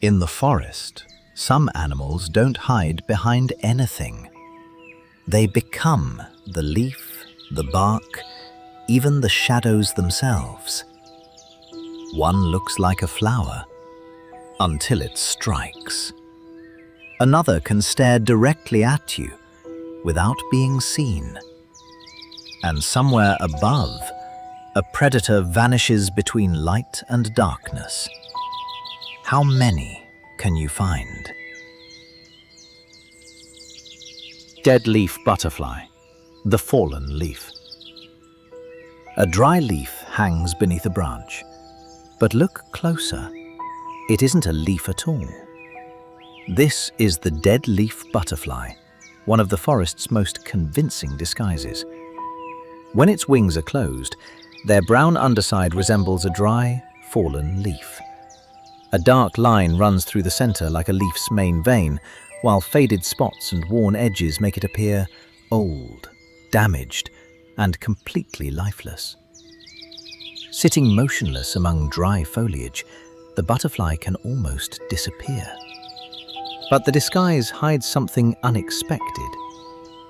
In the forest, some animals don't hide behind anything. They become the leaf, the bark, even the shadows themselves. One looks like a flower until it strikes. Another can stare directly at you without being seen. And somewhere above, a predator vanishes between light and darkness. How many can you find? Dead leaf butterfly, the fallen leaf. A dry leaf hangs beneath a branch, but look closer. It isn't a leaf at all. This is the dead leaf butterfly, one of the forest's most convincing disguises. When its wings are closed, their brown underside resembles a dry, fallen leaf. A dark line runs through the center like a leaf's main vein, while faded spots and worn edges make it appear old, damaged, and completely lifeless. Sitting motionless among dry foliage, the butterfly can almost disappear. But the disguise hides something unexpected.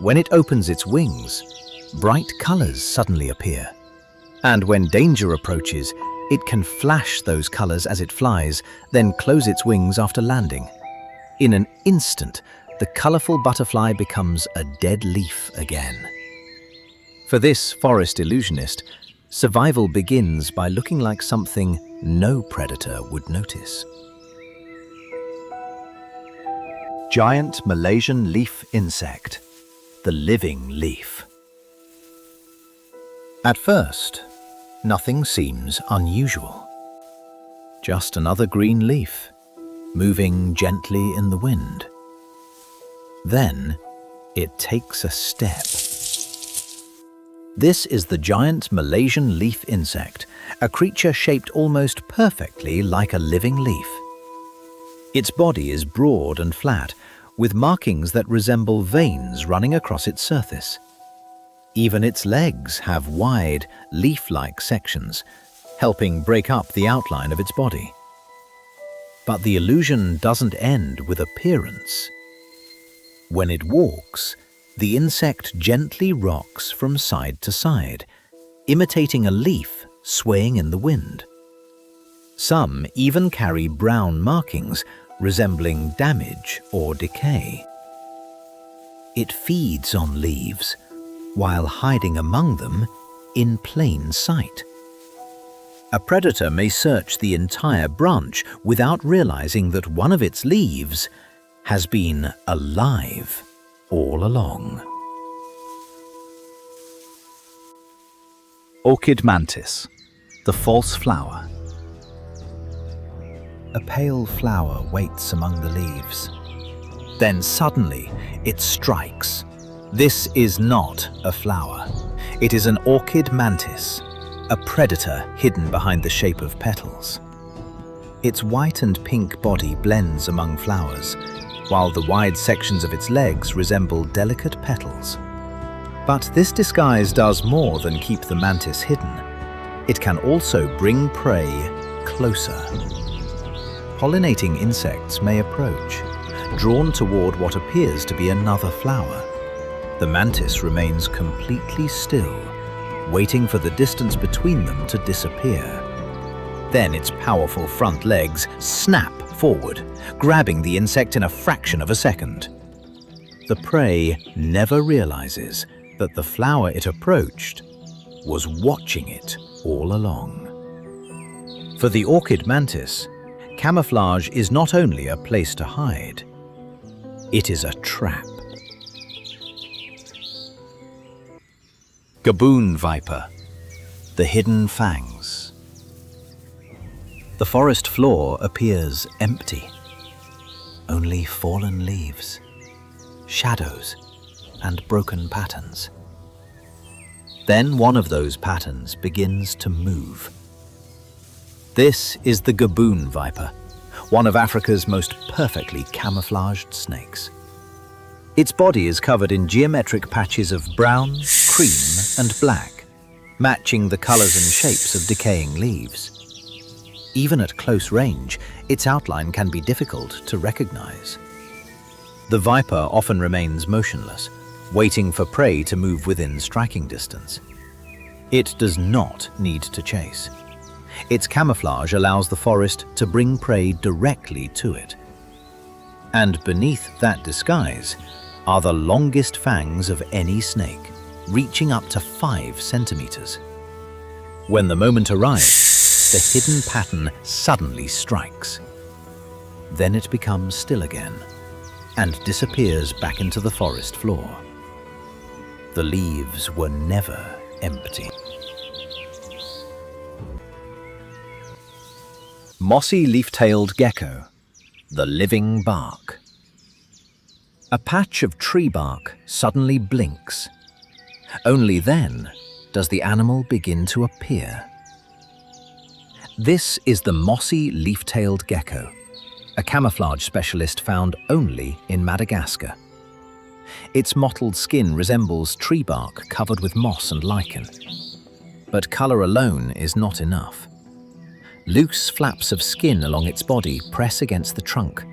When it opens its wings, bright colors suddenly appear. And when danger approaches, it can flash those colors as it flies, then close its wings after landing. In an instant, the colorful butterfly becomes a dead leaf again. For this forest illusionist, survival begins by looking like something no predator would notice. Giant Malaysian leaf insect, the living leaf. At first, nothing seems unusual. Just another green leaf, moving gently in the wind. Then, it takes a step. This is the giant Malaysian leaf insect, a creature shaped almost perfectly like a living leaf. Its body is broad and flat, with markings that resemble veins running across its surface. Even its legs have wide, leaf-like sections, helping break up the outline of its body. But the illusion doesn't end with appearance. When it walks, the insect gently rocks from side to side, imitating a leaf swaying in the wind. Some even carry brown markings resembling damage or decay. It feeds on leaves while hiding among them in plain sight. A predator may search the entire branch without realizing that one of its leaves has been alive all along. Orchid Mantis, the false flower. A pale flower waits among the leaves. Then suddenly it strikes. This is not a flower. It is an orchid mantis, a predator hidden behind the shape of petals. Its white and pink body blends among flowers, while the wide sections of its legs resemble delicate petals. But this disguise does more than keep the mantis hidden. It can also bring prey closer. Pollinating insects may approach, drawn toward what appears to be another flower. The mantis remains completely still, waiting for the distance between them to disappear. Then its powerful front legs snap forward, grabbing the insect in a fraction of a second. The prey never realizes that the flower it approached was watching it all along. For the orchid mantis, camouflage is not only a place to hide, it is a trap. Gaboon Viper, the hidden fangs. The forest floor appears empty. Only fallen leaves, shadows, and broken patterns. Then one of those patterns begins to move. This is the Gaboon Viper, one of Africa's most perfectly camouflaged snakes. Its body is covered in geometric patches of brown, cream, and black, matching the colors and shapes of decaying leaves. Even at close range, its outline can be difficult to recognize. The viper often remains motionless, waiting for prey to move within striking distance. It does not need to chase. Its camouflage allows the forest to bring prey directly to it. And beneath that disguise are the longest fangs of any snake, reaching up to 5 centimeters. When the moment arrives, the hidden pattern suddenly strikes. Then it becomes still again and disappears back into the forest floor. The leaves were never empty. Mossy leaf-tailed gecko, the living bark. A patch of tree bark suddenly blinks. Only then does the animal begin to appear. This is the mossy leaf-tailed gecko, a camouflage specialist found only in Madagascar. Its mottled skin resembles tree bark covered with moss and lichen. But color alone is not enough. Loose flaps of skin along its body press against the trunk,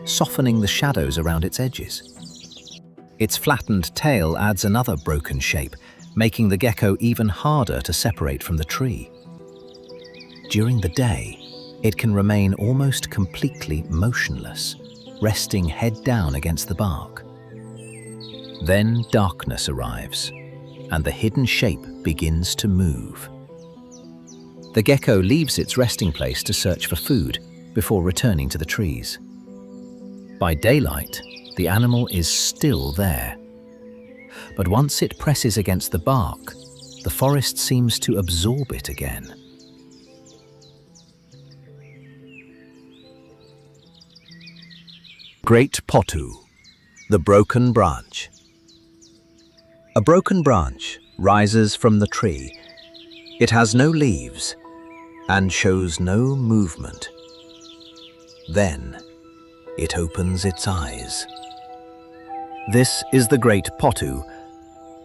softening the shadows around its edges. Its flattened tail adds another broken shape, making the gecko even harder to separate from the tree. During the day, it can remain almost completely motionless, resting head down against the bark. Then darkness arrives, and the hidden shape begins to move. The gecko leaves its resting place to search for food before returning to the trees. By daylight, the animal is still there. But once it presses against the bark, the forest seems to absorb it again. Great Potoo, the broken branch. A broken branch rises from the tree. It has no leaves and shows no movement. Then it opens its eyes. This is the great Potoo,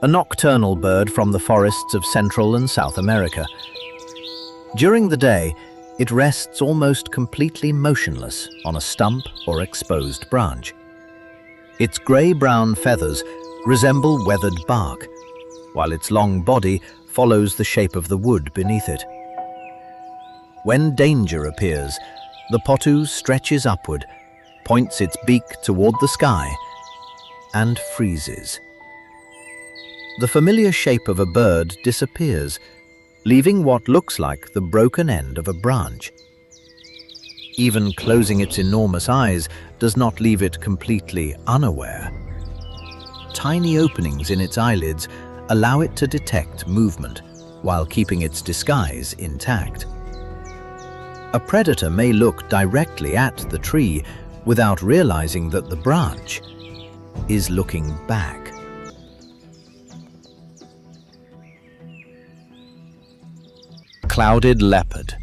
a nocturnal bird from the forests of Central and South America. During the day, it rests almost completely motionless on a stump or exposed branch. Its grey-brown feathers resemble weathered bark, while its long body follows the shape of the wood beneath it. When danger appears, the Potoo stretches upward, points its beak toward the sky, and freezes. The familiar shape of a bird disappears, leaving what looks like the broken end of a branch. Even closing its enormous eyes does not leave it completely unaware. Tiny openings in its eyelids allow it to detect movement while keeping its disguise intact. A predator may look directly at the tree without realizing that the branch is looking back. Clouded leopard,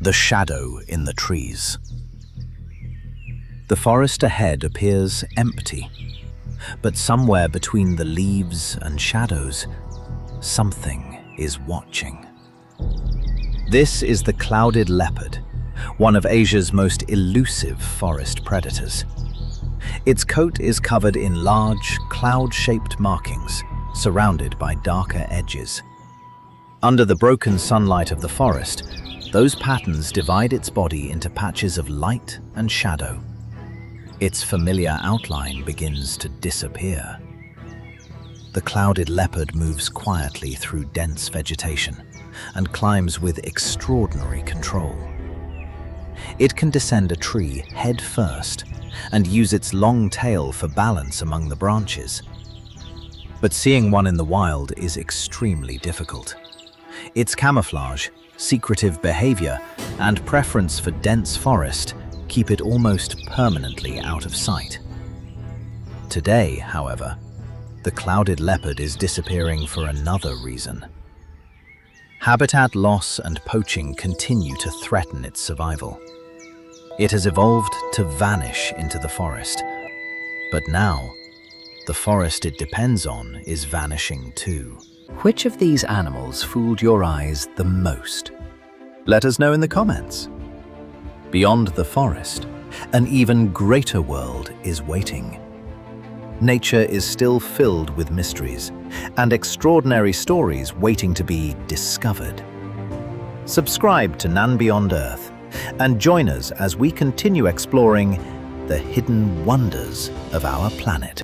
the shadow in the trees. The forest ahead appears empty, but somewhere between the leaves and shadows, something is watching. This is the clouded leopard, one of Asia's most elusive forest predators. Its coat is covered in large, cloud-shaped markings, surrounded by darker edges. Under the broken sunlight of the forest, those patterns divide its body into patches of light and shadow. Its familiar outline begins to disappear. The clouded leopard moves quietly through dense vegetation and climbs with extraordinary control. It can descend a tree head first and use its long tail for balance among the branches. But seeing one in the wild is extremely difficult. Its camouflage, secretive behavior, and preference for dense forest keep it almost permanently out of sight. Today, however, the clouded leopard is disappearing for another reason. Habitat loss and poaching continue to threaten its survival. It has evolved to vanish into the forest, but now the forest it depends on is vanishing too. Which of these animals fooled your eyes the most? Let us know in the comments. Beyond the forest, an even greater world is waiting. Nature is still filled with mysteries and extraordinary stories waiting to be discovered. Subscribe to Nan Beyond Earth and join us as we continue exploring the hidden wonders of our planet.